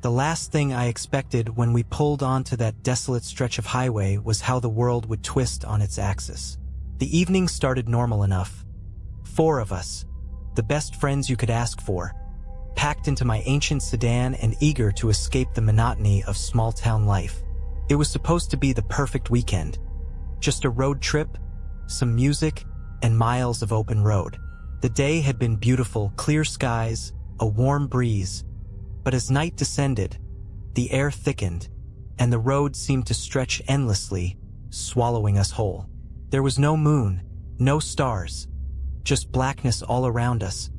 The last thing I expected when we pulled onto that desolate stretch of highway was how the world would twist on its axis. The evening started normal enough. 4 of us, the best friends you could ask for, packed into my ancient sedan and eager to escape the monotony of small-town life. It was supposed to be the perfect weekend. Just a road trip, some music, and miles of open road. The day had been beautiful, clear skies, a warm breeze. But as night descended, the air thickened, and the road seemed to stretch endlessly, swallowing us whole. There was no moon, no stars, just blackness all around us,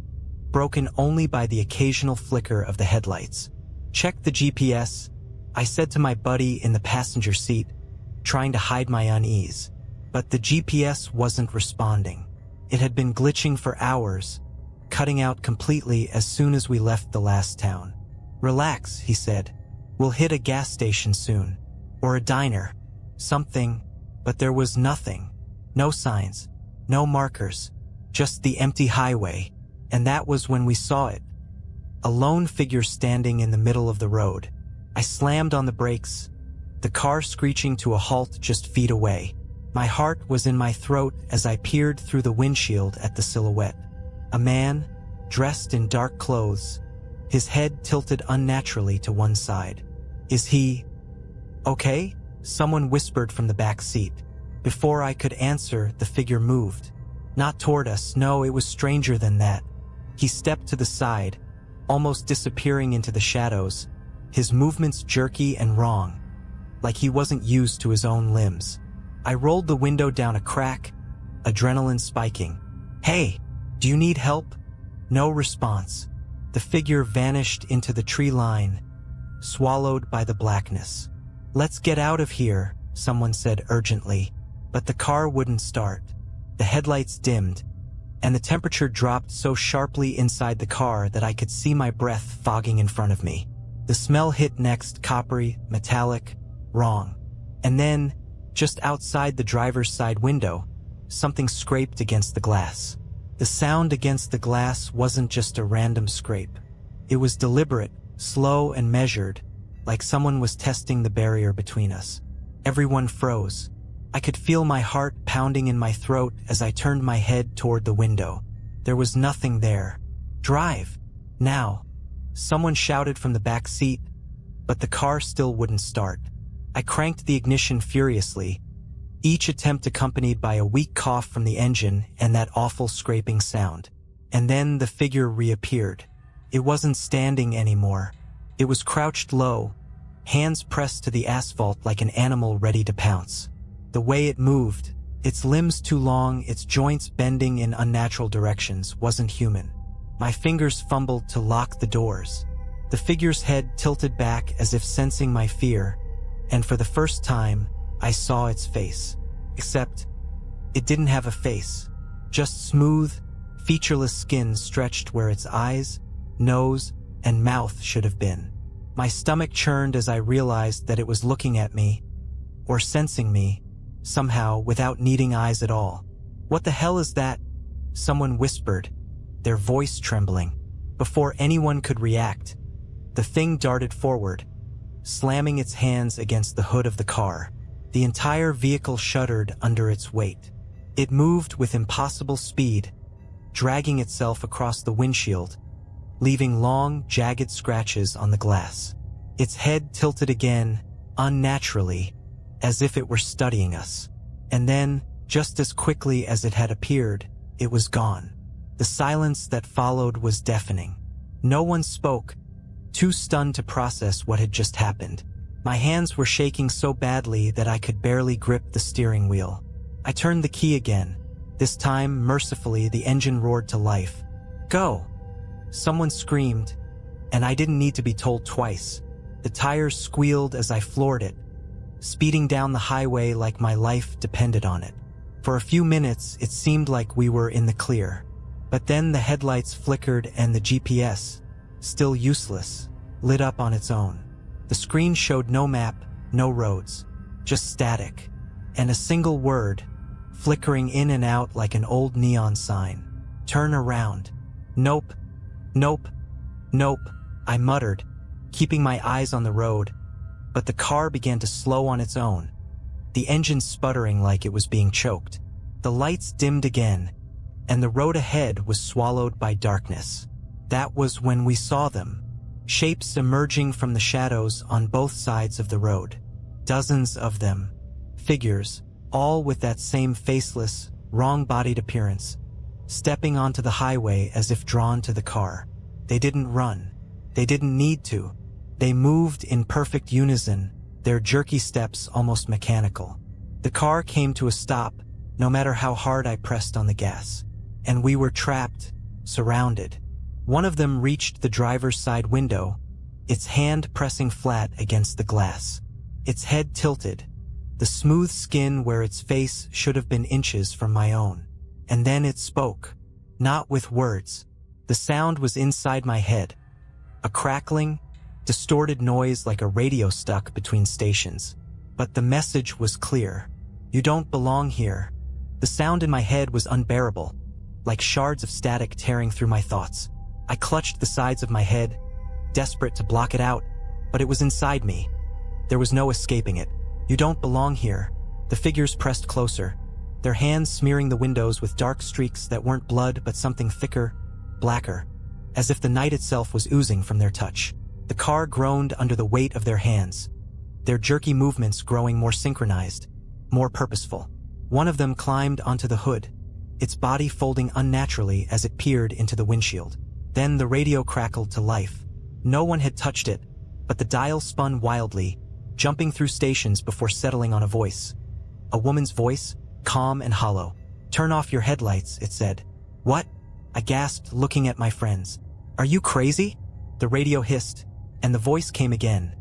broken only by the occasional flicker of the headlights. "Check the GPS," I said to my buddy in the passenger seat, trying to hide my unease. But the GPS wasn't responding. It had been glitching for hours, cutting out completely as soon as we left the last town. "Relax," he said. "We'll hit a gas station soon. Or a diner. Something." But there was nothing. No signs. No markers. Just the empty highway. And that was when we saw it. A lone figure standing in the middle of the road. I slammed on the brakes, the car screeching to a halt just feet away. My heart was in my throat as I peered through the windshield at the silhouette. A man, dressed in dark clothes, his head tilted unnaturally to one side. "Is he okay?" someone whispered from the back seat. Before I could answer, the figure moved. Not toward us, no, it was stranger than that. He stepped to the side, almost disappearing into the shadows, his movements jerky and wrong, like he wasn't used to his own limbs. I rolled the window down a crack, adrenaline spiking. "Hey, do you need help?" No response. The figure vanished into the tree line, swallowed by the blackness. "Let's get out of here," someone said urgently, but the car wouldn't start. The headlights dimmed, and the temperature dropped so sharply inside the car that I could see my breath fogging in front of me. The smell hit next, coppery, metallic, wrong. And then, just outside the driver's side window, something scraped against the glass. The sound against the glass wasn't just a random scrape. It was deliberate, slow and measured, like someone was testing the barrier between us. Everyone froze. I could feel my heart pounding in my throat as I turned my head toward the window. There was nothing there. "Drive! Now!" Someone shouted from the back seat, but the car still wouldn't start. I cranked the ignition furiously, each attempt accompanied by a weak cough from the engine and that awful scraping sound. And then the figure reappeared. It wasn't standing anymore. It was crouched low, hands pressed to the asphalt like an animal ready to pounce. The way it moved, its limbs too long, its joints bending in unnatural directions, wasn't human. My fingers fumbled to lock the doors. The figure's head tilted back as if sensing my fear, and for the first time, I saw its face. Except, it didn't have a face. Just smooth, featureless skin stretched where its eyes, nose, and mouth should have been. My stomach churned as I realized that it was looking at me, or sensing me, somehow without needing eyes at all. "What the hell is that?" someone whispered, their voice trembling. Before anyone could react, the thing darted forward, slamming its hands against the hood of the car. The entire vehicle shuddered under its weight. It moved with impossible speed, dragging itself across the windshield, leaving long, jagged scratches on the glass. Its head tilted again, unnaturally, as if it were studying us. And then, just as quickly as it had appeared, it was gone. The silence that followed was deafening. No one spoke, too stunned to process what had just happened. My hands were shaking so badly that I could barely grip the steering wheel. I turned the key again. This time, mercifully, the engine roared to life. "Go!" Someone screamed, and I didn't need to be told twice. The tires squealed as I floored it, speeding down the highway like my life depended on it. For a few minutes, it seemed like we were in the clear. But then the headlights flickered and the GPS, still useless, lit up on its own. The screen showed no map, no roads, just static, and a single word, flickering in and out like an old neon sign. "Turn around." "Nope, nope, nope," I muttered, keeping my eyes on the road, but the car began to slow on its own, the engine sputtering like it was being choked. The lights dimmed again, and the road ahead was swallowed by darkness. That was when we saw them, shapes emerging from the shadows on both sides of the road. Dozens of them, figures, all with that same faceless, wrong-bodied appearance, stepping onto the highway as if drawn to the car. They didn't run. They didn't need to. They moved in perfect unison, their jerky steps almost mechanical. The car came to a stop, no matter how hard I pressed on the gas. And we were trapped, surrounded. One of them reached the driver's side window, its hand pressing flat against the glass. Its head tilted, the smooth skin where its face should have been inches from my own. And then it spoke. Not with words. The sound was inside my head. A crackling, distorted noise like a radio stuck between stations. But the message was clear. You don't belong here. The sound in my head was unbearable, like shards of static tearing through my thoughts. I clutched the sides of my head, desperate to block it out, but it was inside me. There was no escaping it. You don't belong here. The figures pressed closer, their hands smearing the windows with dark streaks that weren't blood but something thicker, blacker, as if the night itself was oozing from their touch. The car groaned under the weight of their hands, their jerky movements growing more synchronized, more purposeful. One of them climbed onto the hood, its body folding unnaturally as it peered into the windshield. Then the radio crackled to life. No one had touched it, but the dial spun wildly, jumping through stations before settling on a voice. A woman's voice, calm and hollow. "Turn off your headlights," it said. "What?" I gasped, looking at my friends. "Are you crazy?" The radio hissed, and the voice came again,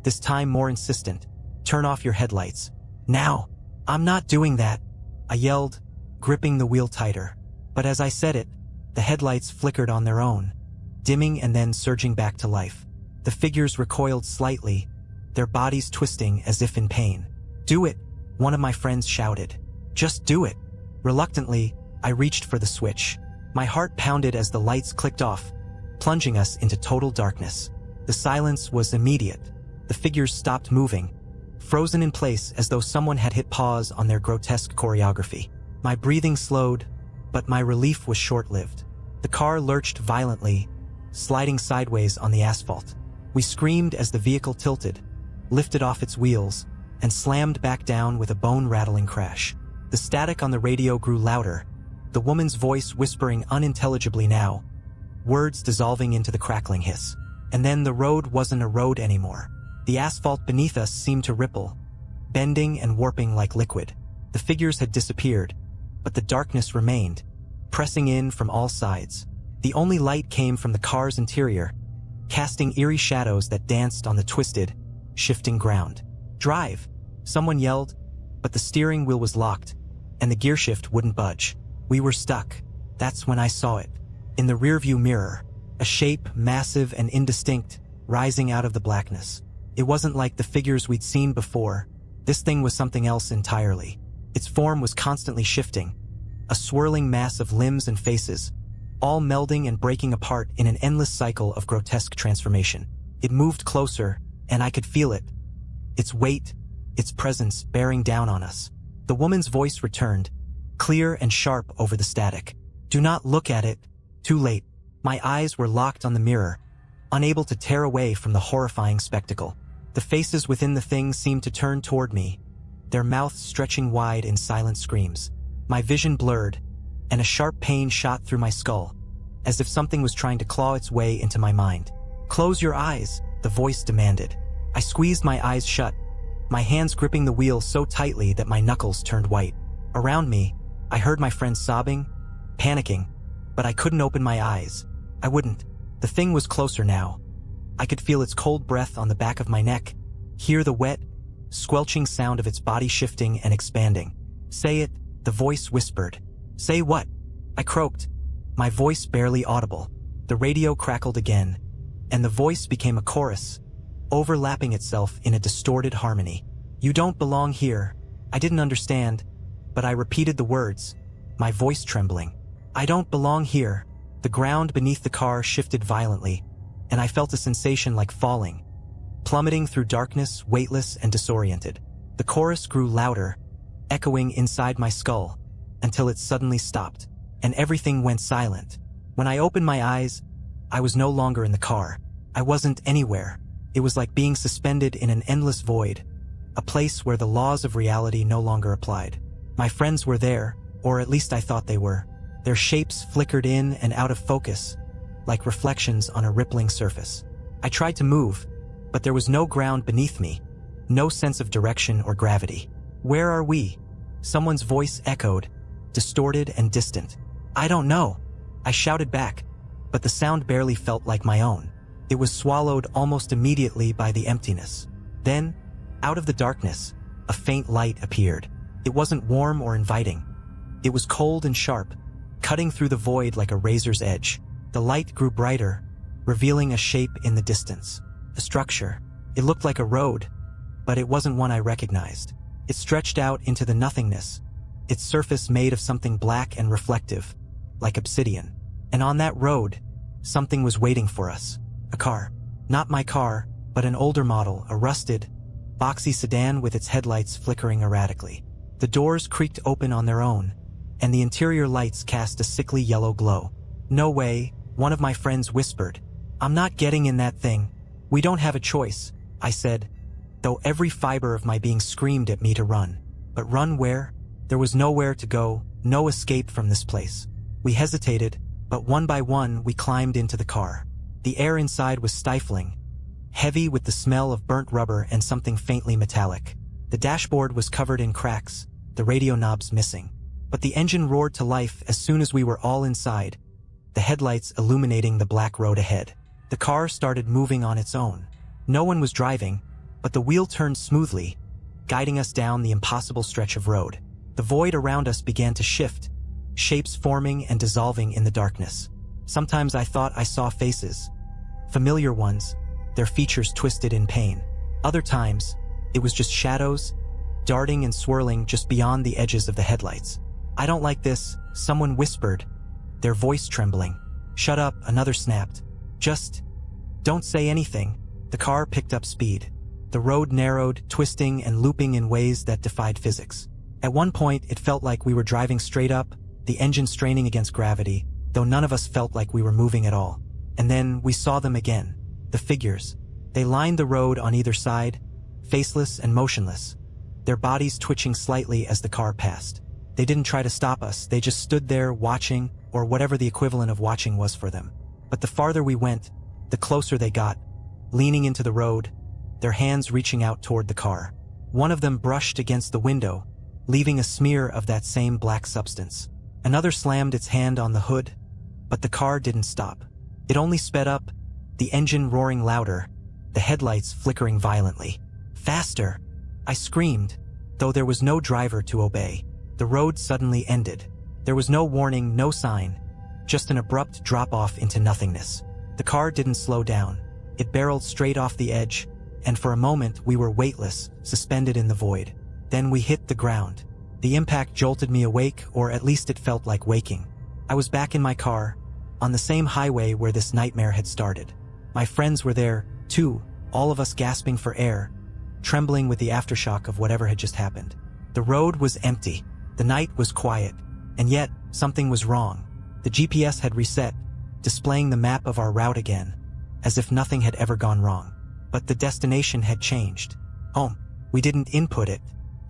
this time more insistent. "Turn off your headlights. Now!" "I'm not doing that," I yelled, gripping the wheel tighter. But as I said it, the headlights flickered on their own, dimming and then surging back to life. The figures recoiled slightly, their bodies twisting as if in pain. "Do it," one of my friends shouted. "Just do it." Reluctantly, I reached for the switch. My heart pounded as the lights clicked off, plunging us into total darkness. The silence was immediate. The figures stopped moving, frozen in place as though someone had hit pause on their grotesque choreography. My breathing slowed, but my relief was short-lived. The car lurched violently, sliding sideways on the asphalt. We screamed as the vehicle tilted, lifted off its wheels, and slammed back down with a bone-rattling crash. The static on the radio grew louder, the woman's voice whispering unintelligibly now, words dissolving into the crackling hiss. And then the road wasn't a road anymore. The asphalt beneath us seemed to ripple, bending and warping like liquid. The figures had disappeared, but the darkness remained, pressing in from all sides. The only light came from the car's interior, casting eerie shadows that danced on the twisted, shifting ground. "Drive!" someone yelled, but the steering wheel was locked, and the gearshift wouldn't budge. We were stuck. That's when I saw it. In the rearview mirror, a shape massive and indistinct, rising out of the blackness. It wasn't like the figures we'd seen before. This thing was something else entirely. Its form was constantly shifting, a swirling mass of limbs and faces, all melding and breaking apart in an endless cycle of grotesque transformation. It moved closer, and I could feel it. Its weight, its presence bearing down on us. The woman's voice returned, clear and sharp over the static. "Do not look at it." Too late. My eyes were locked on the mirror, unable to tear away from the horrifying spectacle. The faces within the thing seemed to turn toward me, their mouths stretching wide in silent screams. My vision blurred, and a sharp pain shot through my skull, as if something was trying to claw its way into my mind. "Close your eyes," the voice demanded. I squeezed my eyes shut, my hands gripping the wheel so tightly that my knuckles turned white. Around me, I heard my friends sobbing, panicking, but I couldn't open my eyes. I wouldn't. The thing was closer now. I could feel its cold breath on the back of my neck, hear the wet, squelching sound of its body shifting and expanding. "Say it," the voice whispered. "Say what?" I croaked, my voice barely audible. The radio crackled again, and the voice became a chorus, overlapping itself in a distorted harmony. "You don't belong here." I didn't understand, but I repeated the words, my voice trembling. "I don't belong here." The ground beneath the car shifted violently, and I felt a sensation like falling, plummeting through darkness, weightless and disoriented. The chorus grew louder, echoing inside my skull, until it suddenly stopped, and everything went silent. When I opened my eyes, I was no longer in the car. I wasn't anywhere. It was like being suspended in an endless void, a place where the laws of reality no longer applied. My friends were there, or at least I thought they were. Their shapes flickered in and out of focus, like reflections on a rippling surface. I tried to move, but there was no ground beneath me, no sense of direction or gravity. Where are we? Someone's voice echoed, distorted and distant. I don't know, I shouted back, but the sound barely felt like my own. It was swallowed almost immediately by the emptiness. Then, out of the darkness, a faint light appeared. It wasn't warm or inviting. It was cold and sharp, cutting through the void like a razor's edge. The light grew brighter, revealing a shape in the distance. A structure. It looked like a road, but it wasn't one I recognized. It stretched out into the nothingness, its surface made of something black and reflective, like obsidian. And on that road, something was waiting for us. A car. Not my car, but an older model, a rusted, boxy sedan with its headlights flickering erratically. The doors creaked open on their own, and the interior lights cast a sickly yellow glow. No way, one of my friends whispered. I'm not getting in that thing. We don't have a choice, I said, though every fiber of my being screamed at me to run. But run where? There was nowhere to go, no escape from this place. We hesitated, but one by one we climbed into the car. The air inside was stifling, heavy with the smell of burnt rubber and something faintly metallic. The dashboard was covered in cracks, the radio knobs missing. But the engine roared to life as soon as we were all inside, the headlights illuminating the black road ahead. The car started moving on its own. No one was driving, but the wheel turned smoothly, guiding us down the impossible stretch of road. The void around us began to shift, shapes forming and dissolving in the darkness. Sometimes I thought I saw faces, familiar ones, their features twisted in pain. Other times, it was just shadows, darting and swirling just beyond the edges of the headlights. I don't like this, someone whispered, their voice trembling. Shut up, another snapped. Just don't say anything. The car picked up speed. The road narrowed, twisting and looping in ways that defied physics. At one point, it felt like we were driving straight up, the engine straining against gravity, though none of us felt like we were moving at all. And then we saw them again. The figures. They lined the road on either side, faceless and motionless, their bodies twitching slightly as the car passed. They didn't try to stop us, they just stood there watching, or whatever the equivalent of watching was for them. But the farther we went, the closer they got, leaning into the road, their hands reaching out toward the car. One of them brushed against the window, leaving a smear of that same black substance. Another slammed its hand on the hood, but the car didn't stop. It only sped up, the engine roaring louder, the headlights flickering violently. Faster! I screamed, though there was no driver to obey. The road suddenly ended. There was no warning, no sign, just an abrupt drop-off into nothingness. The car didn't slow down. It barreled straight off the edge, and for a moment we were weightless, suspended in the void. Then we hit the ground. The impact jolted me awake, or at least it felt like waking. I was back in my car, on the same highway where this nightmare had started. My friends were there, too, all of us gasping for air, trembling with the aftershock of whatever had just happened. The road was empty. The night was quiet, and yet something was wrong. The GPS had reset, displaying the map of our route again, as if nothing had ever gone wrong. But the destination had changed. Home. We didn't input it,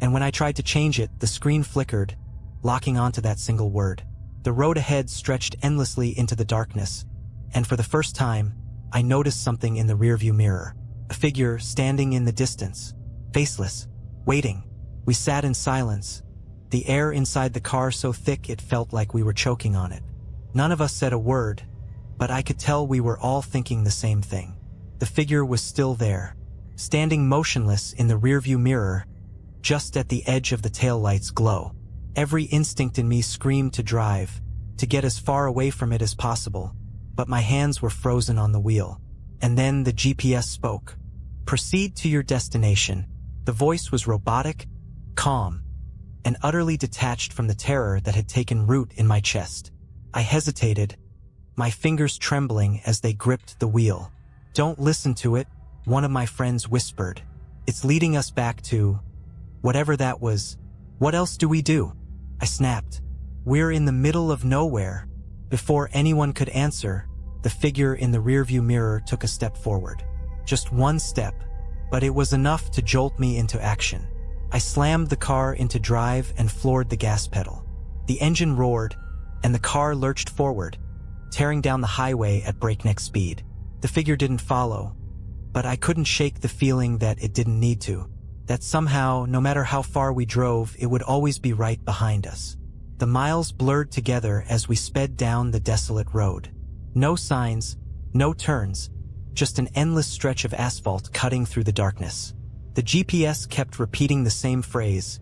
and when I tried to change it, the screen flickered, locking onto that single word. The road ahead stretched endlessly into the darkness, and for the first time, I noticed something in the rearview mirror. A figure standing in the distance, faceless, waiting. We sat in silence, the air inside the car so thick it felt like we were choking on it. None of us said a word, but I could tell we were all thinking the same thing. The figure was still there, standing motionless in the rearview mirror, just at the edge of the taillight's glow. Every instinct in me screamed to drive, to get as far away from it as possible, but my hands were frozen on the wheel. And then the GPS spoke. Proceed to your destination. The voice was robotic, calm, and utterly detached from the terror that had taken root in my chest. I hesitated, my fingers trembling as they gripped the wheel. "Don't listen to it," one of my friends whispered. "It's leading us back to whatever that was. What else do we do?" I snapped. "We're in the middle of nowhere." Before anyone could answer, the figure in the rearview mirror took a step forward. Just one step, but it was enough to jolt me into action. I slammed the car into drive and floored the gas pedal. The engine roared, and the car lurched forward, tearing down the highway at breakneck speed. The figure didn't follow, but I couldn't shake the feeling that it didn't need to, that somehow, no matter how far we drove, it would always be right behind us. The miles blurred together as we sped down the desolate road. No signs, no turns, just an endless stretch of asphalt cutting through the darkness. The GPS kept repeating the same phrase,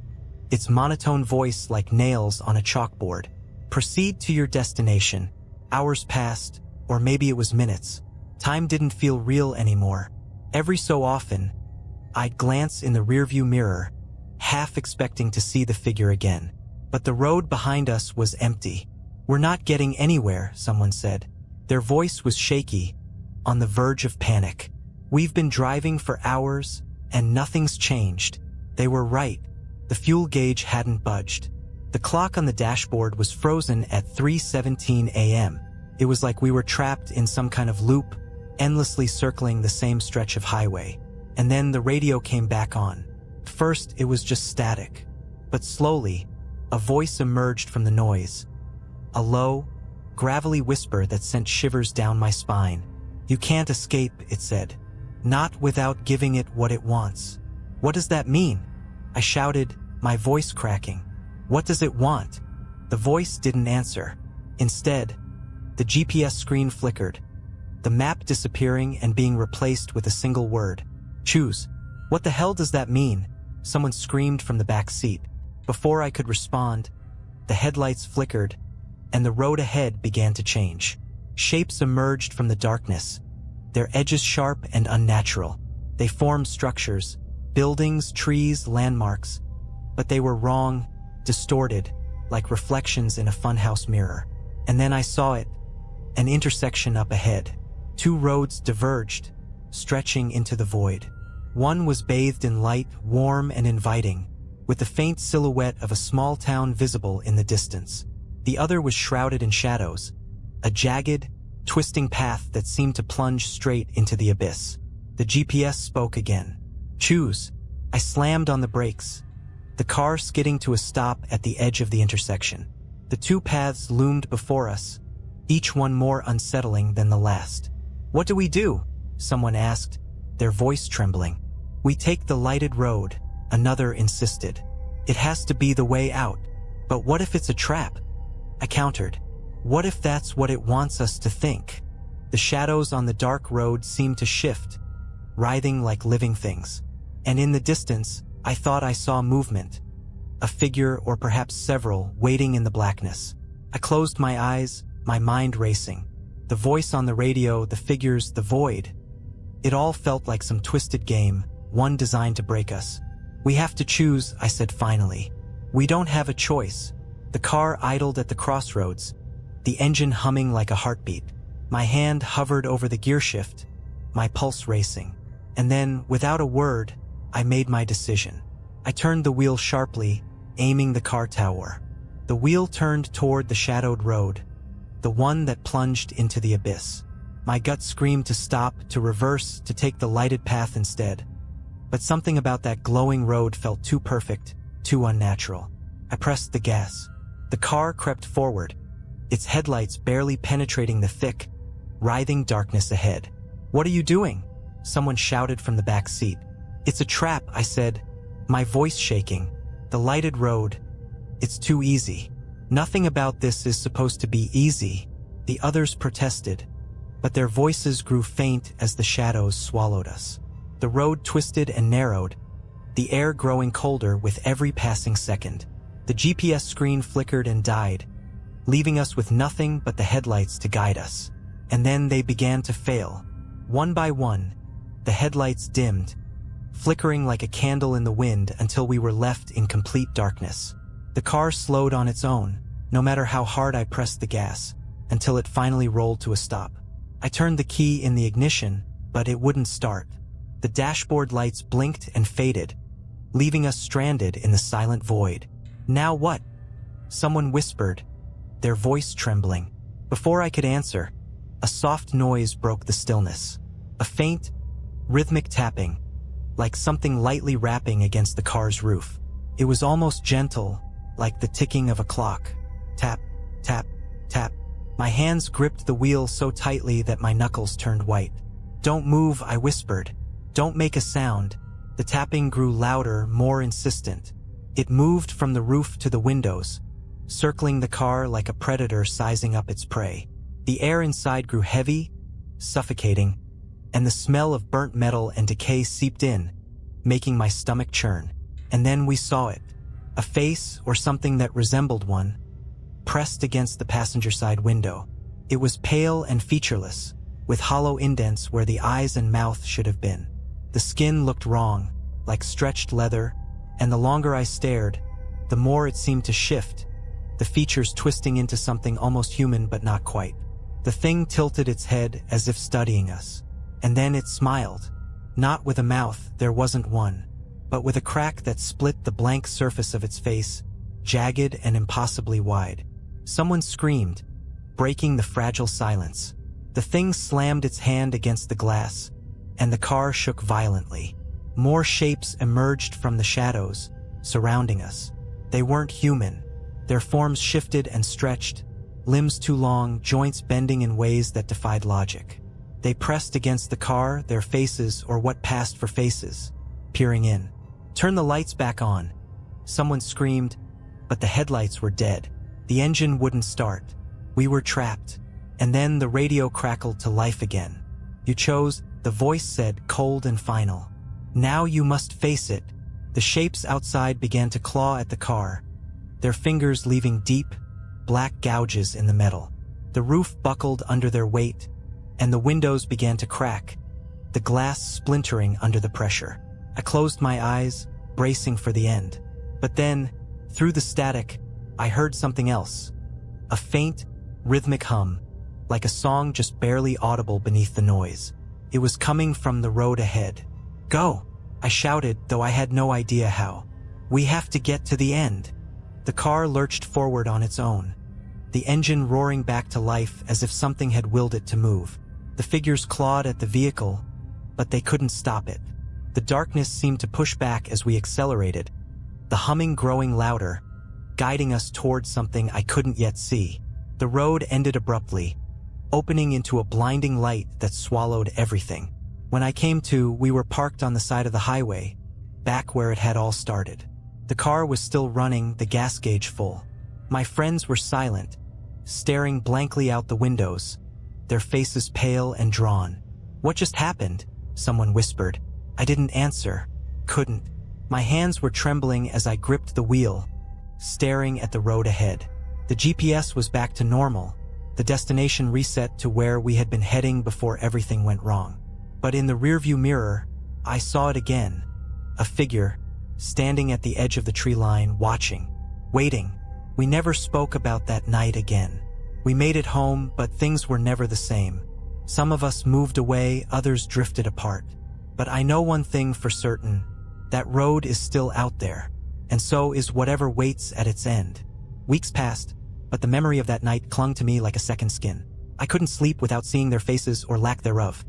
its monotone voice like nails on a chalkboard. "Proceed to your destination." Hours passed, or maybe it was minutes. Time didn't feel real anymore. Every so often, I'd glance in the rearview mirror, half expecting to see the figure again. But the road behind us was empty. "We're not getting anywhere," someone said. Their voice was shaky, on the verge of panic. "We've been driving for hours, and nothing's changed." They were right. The fuel gauge hadn't budged. The clock on the dashboard was frozen at 3:17 a.m. It was like we were trapped in some kind of loop, endlessly circling the same stretch of highway. And then the radio came back on. First, it was just static. But slowly, a voice emerged from the noise. A low, gravelly whisper that sent shivers down my spine. "You can't escape," it said. "Not without giving it what it wants." "What does that mean?" I shouted, my voice cracking. "What does it want?" The voice didn't answer. Instead, the GPS screen flickered, the map disappearing and being replaced with a single word. "Choose." "What the hell does that mean?" Someone screamed from the back seat. Before I could respond, the headlights flickered, and the road ahead began to change. Shapes emerged from the darkness, their edges sharp and unnatural. They formed structures, buildings, trees, landmarks, but they were wrong, distorted, like reflections in a funhouse mirror. And then I saw it, an intersection up ahead. Two roads diverged, stretching into the void. One was bathed in light, warm and inviting, with the faint silhouette of a small town visible in the distance. The other was shrouded in shadows, a jagged, twisting path that seemed to plunge straight into the abyss. The GPS spoke again. "Choose." I slammed on the brakes, the car skidding to a stop at the edge of the intersection. The two paths loomed before us, each one more unsettling than the last. "What do we do?" someone asked, their voice trembling. "We take the lighted road," another insisted. "It has to be the way out." "But what if it's a trap?" I countered. "What if that's what it wants us to think?" The shadows on the dark road seemed to shift, writhing like living things. And in the distance, I thought I saw movement. A figure, or perhaps several, waiting in the blackness. I closed my eyes, my mind racing. The voice on the radio, the figures, the void. It all felt like some twisted game, one designed to break us. "We have to choose," I said finally. "We don't have a choice." The car idled at the crossroads, the engine humming like a heartbeat. My hand hovered over the gearshift, my pulse racing. And then, without a word, I made my decision. I turned the wheel sharply, aiming the car tower. The wheel turned toward the shadowed road, the one that plunged into the abyss. My gut screamed to stop, to reverse, to take the lighted path instead. But something about that glowing road felt too perfect, too unnatural. I pressed the gas. The car crept forward, its headlights barely penetrating the thick, writhing darkness ahead. "What are you doing?" someone shouted from the back seat. "It's a trap," I said, my voice shaking. "The lighted road. It's too easy." "Nothing about this is supposed to be easy," the others protested, but their voices grew faint as the shadows swallowed us. The road twisted and narrowed, the air growing colder with every passing second. The GPS screen flickered and died, leaving us with nothing but the headlights to guide us. And then they began to fail. One by one, the headlights dimmed, flickering like a candle in the wind until we were left in complete darkness. The car slowed on its own, no matter how hard I pressed the gas, until it finally rolled to a stop. I turned the key in the ignition, but it wouldn't start. The dashboard lights blinked and faded, leaving us stranded in the silent void. "Now what?" someone whispered, their voice trembling. Before I could answer, a soft noise broke the stillness. A faint, rhythmic tapping, like something lightly rapping against the car's roof. It was almost gentle, like the ticking of a clock. Tap, tap, tap. My hands gripped the wheel so tightly that my knuckles turned white. "Don't move," I whispered. "Don't make a sound." The tapping grew louder, more insistent. It moved from the roof to the windows, circling the car like a predator sizing up its prey. The air inside grew heavy, suffocating, and the smell of burnt metal and decay seeped in, making my stomach churn. And then we saw it. A face, or something that resembled one, pressed against the passenger side window. It was pale and featureless, with hollow indents where the eyes and mouth should have been. The skin looked wrong, like stretched leather, and the longer I stared, the more it seemed to shift, the features twisting into something almost human but not quite. The thing tilted its head as if studying us, and then it smiled. Not with a mouth, there wasn't one, but with a crack that split the blank surface of its face, jagged and impossibly wide. Someone screamed, breaking the fragile silence. The thing slammed its hand against the glass, and the car shook violently. More shapes emerged from the shadows, surrounding us. They weren't human. Their forms shifted and stretched, limbs too long, joints bending in ways that defied logic. They pressed against the car, their faces, or what passed for faces, peering in. "Turn the lights back on," someone screamed, but the headlights were dead. The engine wouldn't start. We were trapped. And then the radio crackled to life again. "You chose," the voice said, cold and final. "Now you must face it." The shapes outside began to claw at the car, their fingers leaving deep, black gouges in the metal. The roof buckled under their weight, and the windows began to crack, the glass splintering under the pressure. I closed my eyes, bracing for the end. But then, through the static, I heard something else. A faint, rhythmic hum, like a song just barely audible beneath the noise. It was coming from the road ahead. "Go!" I shouted, though I had no idea how. "We have to get to the end." The car lurched forward on its own, the engine roaring back to life as if something had willed it to move. The figures clawed at the vehicle, but they couldn't stop it. The darkness seemed to push back as we accelerated, the humming growing louder, guiding us towards something I couldn't yet see. The road ended abruptly, opening into a blinding light that swallowed everything. When I came to, we were parked on the side of the highway, back where it had all started. The car was still running, the gas gauge full. My friends were silent, staring blankly out the windows, their faces pale and drawn. "What just happened?" someone whispered. I didn't answer, couldn't. My hands were trembling as I gripped the wheel, staring at the road ahead. The GPS was back to normal, the destination reset to where we had been heading before everything went wrong. But in the rearview mirror, I saw it again. A figure, standing at the edge of the tree line, watching, waiting. We never spoke about that night again. We made it home, but things were never the same. Some of us moved away, others drifted apart. But I know one thing for certain, that road is still out there, and so is whatever waits at its end. Weeks passed, but the memory of that night clung to me like a second skin. I couldn't sleep without seeing their faces or lack thereof.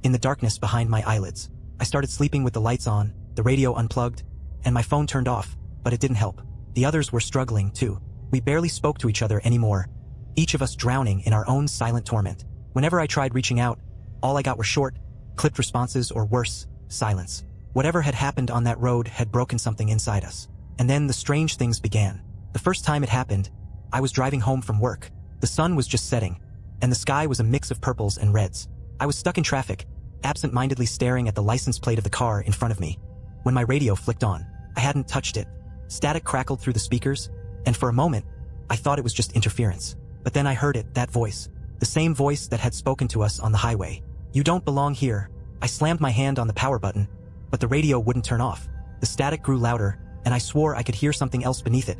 In the darkness behind my eyelids, I started sleeping with the lights on, the radio unplugged, and my phone turned off, but it didn't help. The others were struggling too. We barely spoke to each other anymore, each of us drowning in our own silent torment. Whenever I tried reaching out, all I got were short, clipped responses, or worse, silence. Whatever had happened on that road had broken something inside us. And then the strange things began. The first time it happened, I was driving home from work. The sun was just setting, and the sky was a mix of purples and reds. I was stuck in traffic, absent-mindedly staring at the license plate of the car in front of me, when my radio flicked on. I hadn't touched it. Static crackled through the speakers, and for a moment, I thought it was just interference. But then I heard it, that voice. The same voice that had spoken to us on the highway. "You don't belong here." I slammed my hand on the power button, but the radio wouldn't turn off. The static grew louder, and I swore I could hear something else beneath it.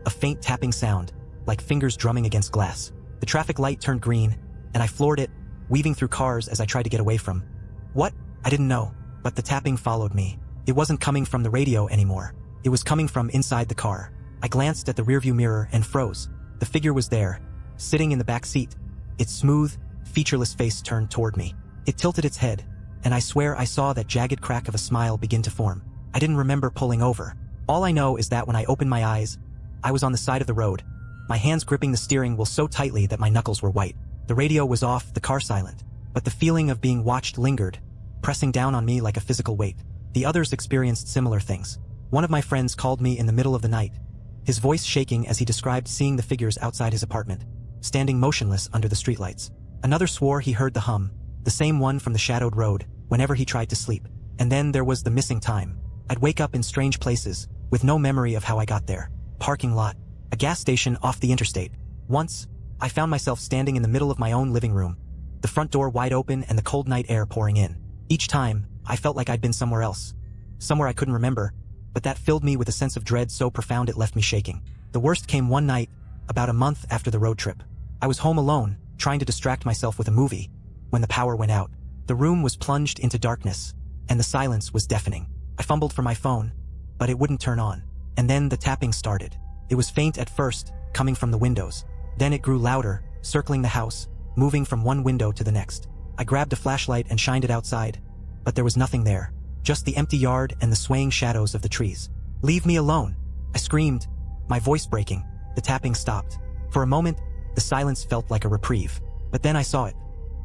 A faint tapping sound, like fingers drumming against glass. The traffic light turned green, and I floored it, weaving through cars as I tried to get away from What? I didn't know. But the tapping followed me. It wasn't coming from the radio anymore. It was coming from inside the car. I glanced at the rearview mirror and froze. The figure was there, sitting in the back seat. Its smooth, featureless face turned toward me. It tilted its head, and I swear I saw that jagged crack of a smile begin to form. I didn't remember pulling over. All I know is that when I opened my eyes, I was on the side of the road, my hands gripping the steering wheel so tightly that my knuckles were white. The radio was off, the car silent, but the feeling of being watched lingered, pressing down on me like a physical weight. The others experienced similar things. One of my friends called me in the middle of the night, his voice shaking as he described seeing the figures outside his apartment, standing motionless under the streetlights. Another swore he heard the hum, the same one from the shadowed road, whenever he tried to sleep. And then there was the missing time. I'd wake up in strange places, with no memory of how I got there. Parking lot, a gas station off the interstate. Once, I found myself standing in the middle of my own living room, the front door wide open and the cold night air pouring in. Each time, I felt like I'd been somewhere else. Somewhere I couldn't remember, but that filled me with a sense of dread so profound it left me shaking. The worst came one night, about a month after the road trip. I was home alone, trying to distract myself with a movie, when the power went out. The room was plunged into darkness, and the silence was deafening. I fumbled for my phone, but it wouldn't turn on. And then the tapping started. It was faint at first, coming from the windows. Then it grew louder, circling the house, moving from one window to the next. I grabbed a flashlight and shined it outside, but there was nothing there. Just the empty yard and the swaying shadows of the trees. "Leave me alone!" I screamed, my voice breaking. The tapping stopped. For a moment, the silence felt like a reprieve. But then I saw it.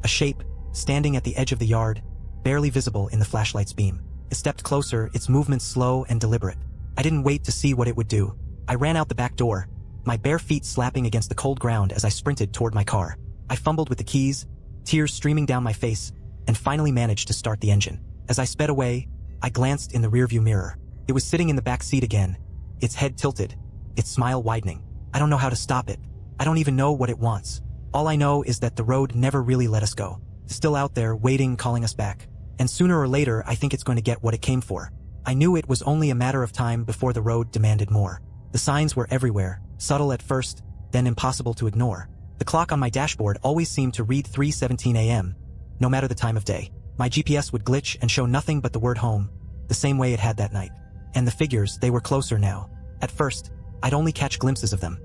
A shape, standing at the edge of the yard, barely visible in the flashlight's beam. It stepped closer, its movements slow and deliberate. I didn't wait to see what it would do. I ran out the back door, my bare feet slapping against the cold ground as I sprinted toward my car. I fumbled with the keys, tears streaming down my face, and finally managed to start the engine. As I sped away, I glanced in the rearview mirror. It was sitting in the back seat again, its head tilted, its smile widening. I don't know how to stop it. I don't even know what it wants. All I know is that the road never really let us go. Still out there, waiting, calling us back. And sooner or later, I think it's going to get what it came for. I knew it was only a matter of time before the road demanded more. The signs were everywhere, subtle at first, then impossible to ignore. The clock on my dashboard always seemed to read 3:17 a.m., no matter the time of day. My GPS would glitch and show nothing but the word home, the same way it had that night. And the figures, they were closer now. At first, I'd only catch glimpses of them.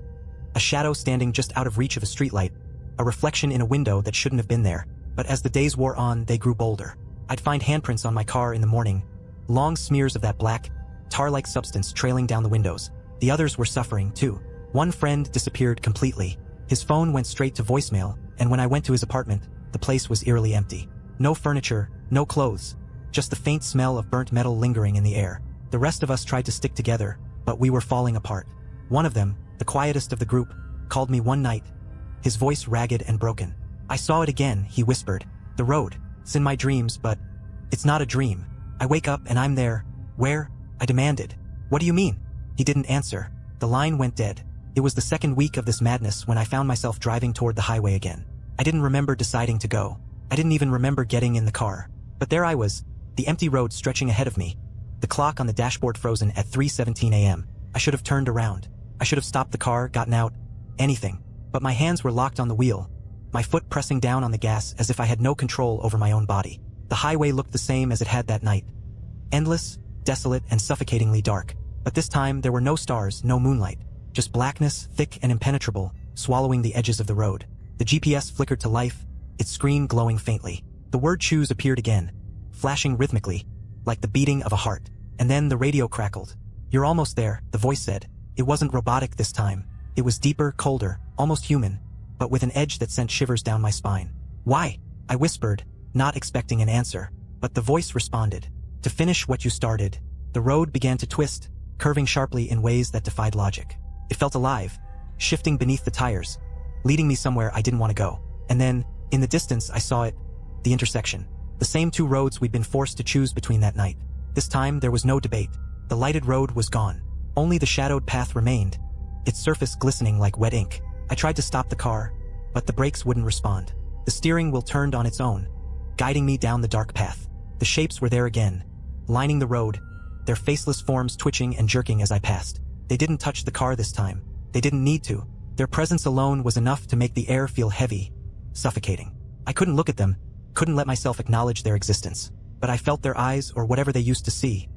A shadow standing just out of reach of a streetlight, a reflection in a window that shouldn't have been there. But as the days wore on, they grew bolder. I'd find handprints on my car in the morning, long smears of that black, tar-like substance trailing down the windows. The others were suffering, too. One friend disappeared completely. His phone went straight to voicemail, and when I went to his apartment, the place was eerily empty. No furniture, no clothes, just the faint smell of burnt metal lingering in the air. The rest of us tried to stick together, but we were falling apart. One of them, the quietest of the group, called me one night, his voice ragged and broken. "I saw it again," he whispered. "The road. It's in my dreams, but it's not a dream. I wake up and I'm there." "Where?" I demanded. "What do you mean?" He didn't answer. The line went dead. It was the second week of this madness when I found myself driving toward the highway again. I didn't remember deciding to go. I didn't even remember getting in the car. But there I was, the empty road stretching ahead of me, the clock on the dashboard frozen at 3:17 a.m. I should have turned around. I should have stopped the car, gotten out, anything. But my hands were locked on the wheel, my foot pressing down on the gas as if I had no control over my own body. The highway looked the same as it had that night. Endless, desolate, and suffocatingly dark. But this time there were no stars, no moonlight. Just blackness, thick and impenetrable, swallowing the edges of the road. The GPS flickered to life, its screen glowing faintly. The word "choose" appeared again, flashing rhythmically, like the beating of a heart. And then the radio crackled. "You're almost there," the voice said. It wasn't robotic this time. It was deeper, colder, almost human, but with an edge that sent shivers down my spine. "Why?" I whispered, not expecting an answer. But the voice responded. "To finish what you started." The road began to twist, curving sharply in ways that defied logic. It felt alive, shifting beneath the tires, leading me somewhere I didn't want to go. And then, in the distance, I saw it, the intersection. The same two roads we'd been forced to choose between that night. This time, there was no debate. The lighted road was gone. Only the shadowed path remained, its surface glistening like wet ink. I tried to stop the car, but the brakes wouldn't respond. The steering wheel turned on its own, guiding me down the dark path. The shapes were there again, lining the road, their faceless forms twitching and jerking as I passed. They didn't touch the car this time. They didn't need to. Their presence alone was enough to make the air feel heavy, suffocating. I couldn't look at them, couldn't let myself acknowledge their existence. But I felt their eyes, or whatever they used to see,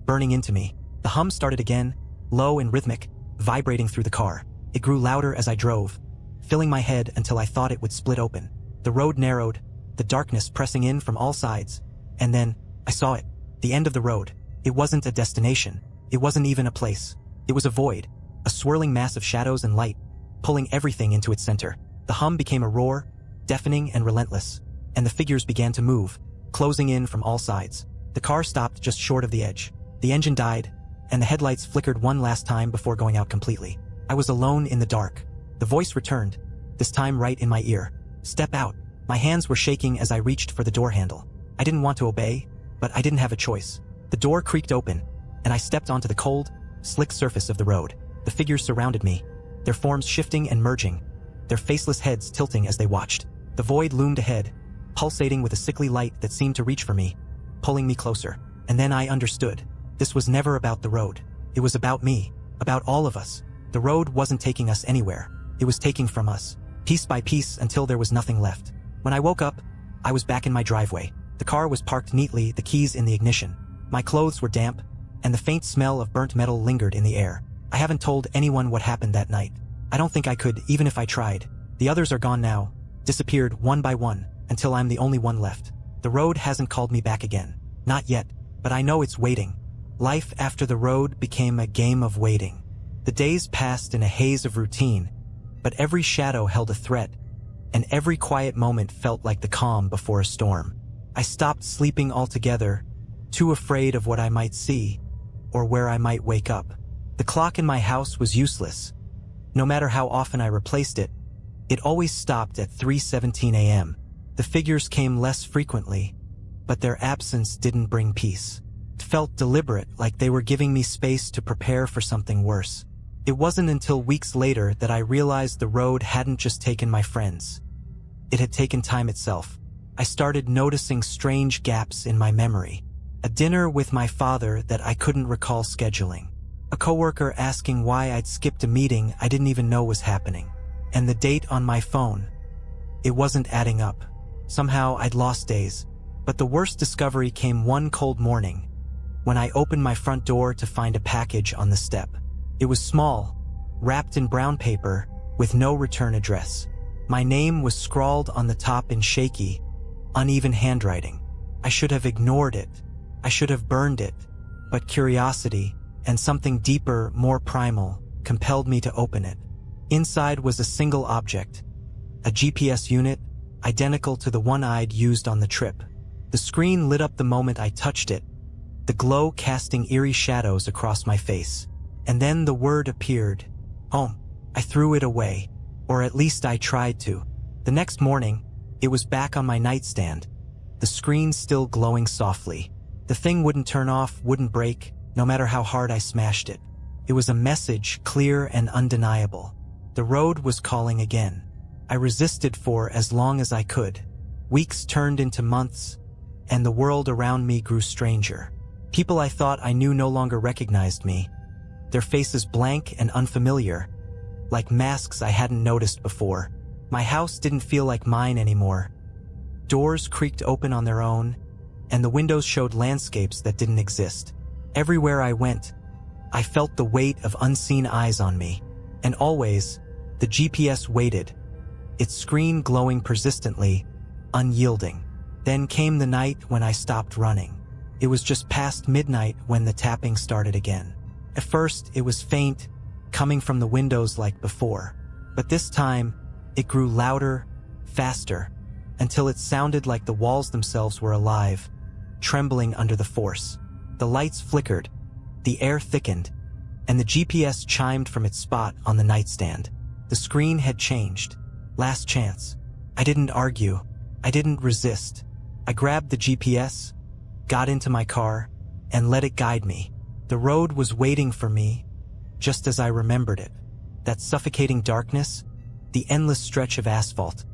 burning into me. The hum started again, low and rhythmic, vibrating through the car. It grew louder as I drove, filling my head until I thought it would split open. The road narrowed, the darkness pressing in from all sides. And then, I saw it. The end of the road. It wasn't a destination. It wasn't even a place. It was a void, a swirling mass of shadows and light, pulling everything into its center. The hum became a roar, deafening and relentless, and the figures began to move, closing in from all sides. The car stopped just short of the edge. The engine died, and the headlights flickered one last time before going out completely. I was alone in the dark. The voice returned, this time right in my ear. "Step out." My hands were shaking as I reached for the door handle. I didn't want to obey, but I didn't have a choice. The door creaked open, and I stepped onto the cold, slick surface of the road. The figures surrounded me, their forms shifting and merging, their faceless heads tilting as they watched. The void loomed ahead, pulsating with a sickly light that seemed to reach for me, pulling me closer. And then I understood. This was never about the road. It was about me, about all of us. The road wasn't taking us anywhere. It was taking from us, piece by piece, until there was nothing left. When I woke up, I was back in my driveway. The car was parked neatly, the keys in the ignition. My clothes were damp, and the faint smell of burnt metal lingered in the air. I haven't told anyone what happened that night. I don't think I could, even if I tried. The others are gone now, disappeared one by one, until I'm the only one left. The road hasn't called me back again. Not yet, but I know it's waiting. Life after the road became a game of waiting. The days passed in a haze of routine, but every shadow held a threat, and every quiet moment felt like the calm before a storm. I stopped sleeping altogether, too afraid of what I might see, or where I might wake up. The clock in my house was useless. No matter how often I replaced it, it always stopped at 3:17 a.m. The figures came less frequently, but their absence didn't bring peace. It felt deliberate, like they were giving me space to prepare for something worse. It wasn't until weeks later that I realized the road hadn't just taken my friends. It had taken time itself. I started noticing strange gaps in my memory. A dinner with my father that I couldn't recall scheduling. A coworker asking why I'd skipped a meeting I didn't even know was happening. And the date on my phone. It wasn't adding up. Somehow I'd lost days. But the worst discovery came one cold morning, when I opened my front door to find a package on the step. It was small, wrapped in brown paper, with no return address. My name was scrawled on the top in shaky, uneven handwriting. I should have ignored it. I should have burned it. But curiosity, and something deeper, more primal, compelled me to open it. Inside was a single object, a GPS unit, identical to the one I'd used on the trip. The screen lit up the moment I touched it, the glow casting eerie shadows across my face. And then the word appeared, home. I threw it away, or at least I tried to. The next morning, it was back on my nightstand, the screen still glowing softly. The thing wouldn't turn off, wouldn't break, no matter how hard I smashed it. It was a message, clear and undeniable. The road was calling again. I resisted for as long as I could. Weeks turned into months, and the world around me grew stranger. People I thought I knew no longer recognized me, their faces blank and unfamiliar, like masks I hadn't noticed before. My house didn't feel like mine anymore. Doors creaked open on their own, and the windows showed landscapes that didn't exist. Everywhere I went, I felt the weight of unseen eyes on me. And always, the GPS waited, its screen glowing persistently, unyielding. Then came the night when I stopped running. It was just past midnight when the tapping started again. At first, it was faint, coming from the windows like before. But this time, it grew louder, faster, until it sounded like the walls themselves were alive, trembling under the force. The lights flickered, the air thickened, and the GPS chimed from its spot on the nightstand. The screen had changed. Last chance. I didn't argue. I didn't resist. I grabbed the GPS, got into my car, and let it guide me. The road was waiting for me, just as I remembered it. That suffocating darkness, the endless stretch of asphalt,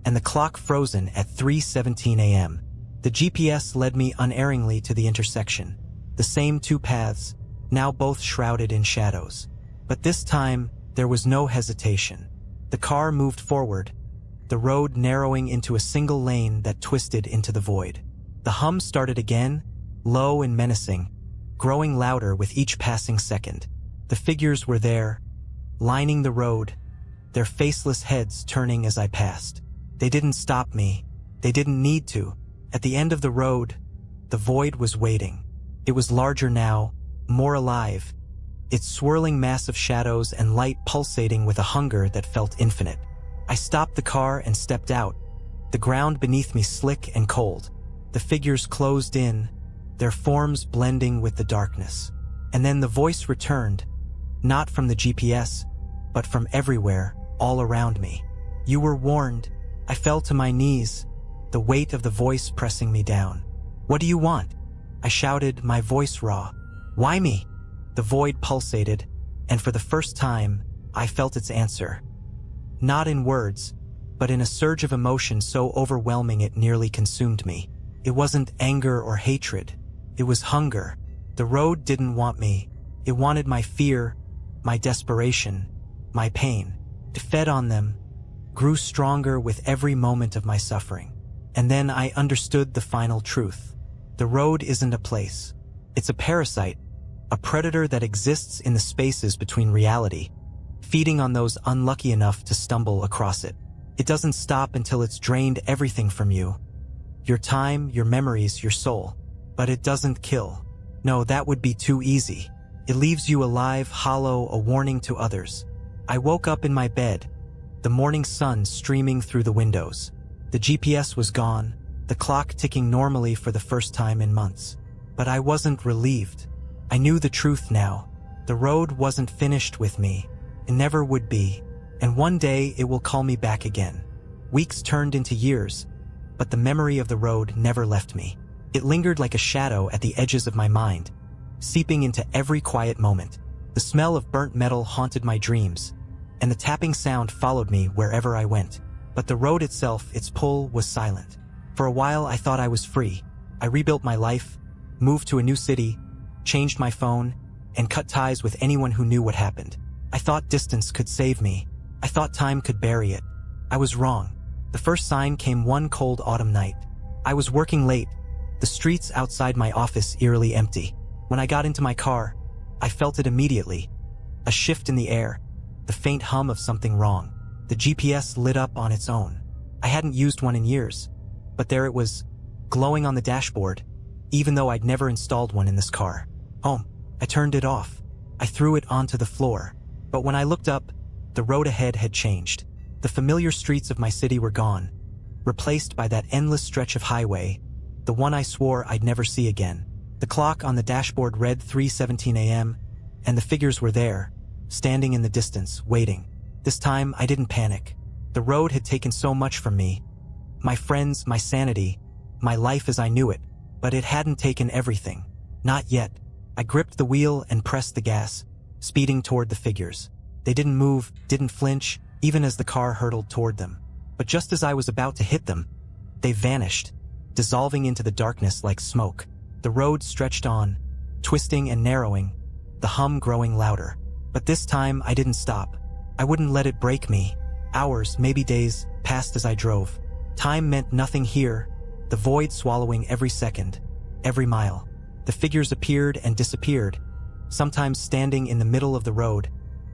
and the clock frozen at 3:17 a.m. The GPS led me unerringly to the intersection. The same two paths, now both shrouded in shadows. But this time, there was no hesitation. The car moved forward, the road narrowing into a single lane that twisted into the void. The hum started again, low and menacing, growing louder with each passing second. The figures were there, lining the road, their faceless heads turning as I passed. They didn't stop me. They didn't need to. At the end of the road, the void was waiting. It was larger now, more alive, its swirling mass of shadows and light pulsating with a hunger that felt infinite. I stopped the car and stepped out, the ground beneath me slick and cold. The figures closed in, their forms blending with the darkness. And then the voice returned, not from the GPS, but from everywhere, all around me. "You were warned." I fell to my knees, the weight of the voice pressing me down. "What do you want?" I shouted, my voice raw. "Why me?" The void pulsated, and for the first time, I felt its answer. Not in words, but in a surge of emotion so overwhelming it nearly consumed me. It wasn't anger or hatred. It was hunger. The road didn't want me. It wanted my fear, my desperation, my pain. It fed on them, grew stronger with every moment of my suffering. And then I understood the final truth. The road isn't a place. It's a parasite, a predator that exists in the spaces between reality, feeding on those unlucky enough to stumble across it. It doesn't stop until it's drained everything from you. Your time, your memories, your soul. But it doesn't kill. No, that would be too easy. It leaves you alive, hollow, a warning to others. I woke up in my bed, the morning sun streaming through the windows. The GPS was gone, the clock ticking normally for the first time in months. But I wasn't relieved. I knew the truth now. The road wasn't finished with me. It never would be. And one day it will call me back again. Weeks turned into years, but the memory of the road never left me. It lingered like a shadow at the edges of my mind, seeping into every quiet moment. The smell of burnt metal haunted my dreams, and the tapping sound followed me wherever I went. But the road itself, its pull, was silent. For a while I thought I was free. I rebuilt my life, moved to a new city, changed my phone, and cut ties with anyone who knew what happened. I thought distance could save me. I thought time could bury it. I was wrong. The first sign came one cold autumn night. I was working late, the streets outside my office eerily empty. When I got into my car, I felt it immediately. A shift in the air, the faint hum of something wrong. The GPS lit up on its own. I hadn't used one in years, but there it was, glowing on the dashboard, even though I'd never installed one in this car. Home. I turned it off. I threw it onto the floor. But when I looked up, the road ahead had changed. The familiar streets of my city were gone, replaced by that endless stretch of highway, the one I swore I'd never see again. The clock on the dashboard read 3:17 a.m., and the figures were there, standing in the distance, waiting. This time, I didn't panic. The road had taken so much from me. My friends, my sanity, my life as I knew it. But it hadn't taken everything. Not yet. I gripped the wheel and pressed the gas, speeding toward the figures. They didn't move, didn't flinch, even as the car hurtled toward them. But just as I was about to hit them, they vanished, dissolving into the darkness like smoke. The road stretched on, twisting and narrowing, the hum growing louder. But this time, I didn't stop. I wouldn't let it break me. Hours, maybe days, passed as I drove. Time meant nothing here, the void swallowing every second, every mile. The figures appeared and disappeared, sometimes standing in the middle of the road,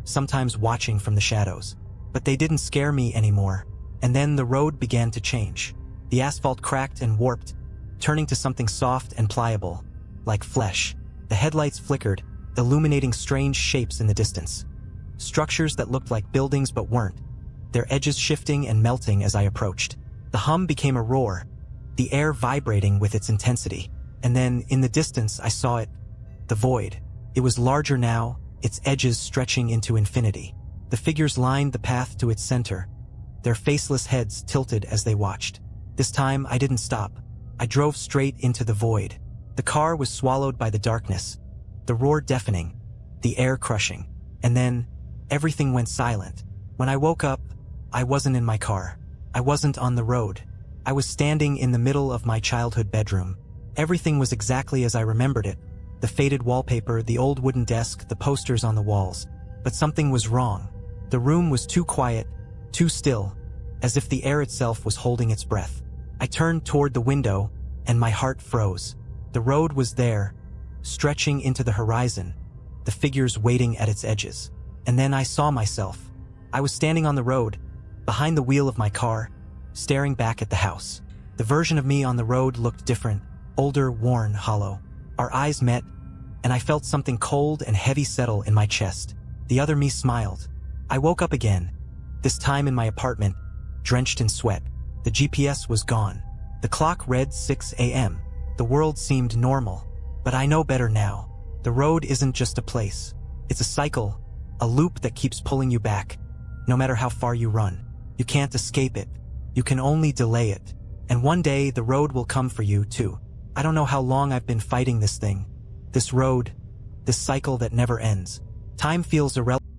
sometimes watching from the shadows. But they didn't scare me anymore. And then the road began to change. The asphalt cracked and warped, turning to something soft and pliable, like flesh. The headlights flickered, illuminating strange shapes in the distance. Structures that looked like buildings but weren't, their edges shifting and melting as I approached. The hum became a roar, the air vibrating with its intensity. And then, in the distance, I saw it, the void. It was larger now, its edges stretching into infinity. The figures lined the path to its center, their faceless heads tilted as they watched. This time, I didn't stop. I drove straight into the void. The car was swallowed by the darkness, the roar deafening, the air crushing. And then, everything went silent. When I woke up, I wasn't in my car. I wasn't on the road. I was standing in the middle of my childhood bedroom. Everything was exactly as I remembered it. The faded wallpaper, the old wooden desk, the posters on the walls. But something was wrong. The room was too quiet, too still, as if the air itself was holding its breath. I turned toward the window, and my heart froze. The road was there, stretching into the horizon, the figures waiting at its edges. And then I saw myself. I was standing on the road, behind the wheel of my car, staring back at the house. The version of me on the road looked different, older, worn, hollow. Our eyes met, and I felt something cold and heavy settle in my chest. The other me smiled. I woke up again, this time in my apartment, drenched in sweat. The GPS was gone. The clock read 6 a.m. The world seemed normal, but I know better now. The road isn't just a place. It's a cycle, a loop that keeps pulling you back. No matter how far you run, you can't escape it. You can only delay it. And one day the road will come for you too. I don't know how long I've been fighting this thing. This road, this cycle that never ends. Time feels irrelevant.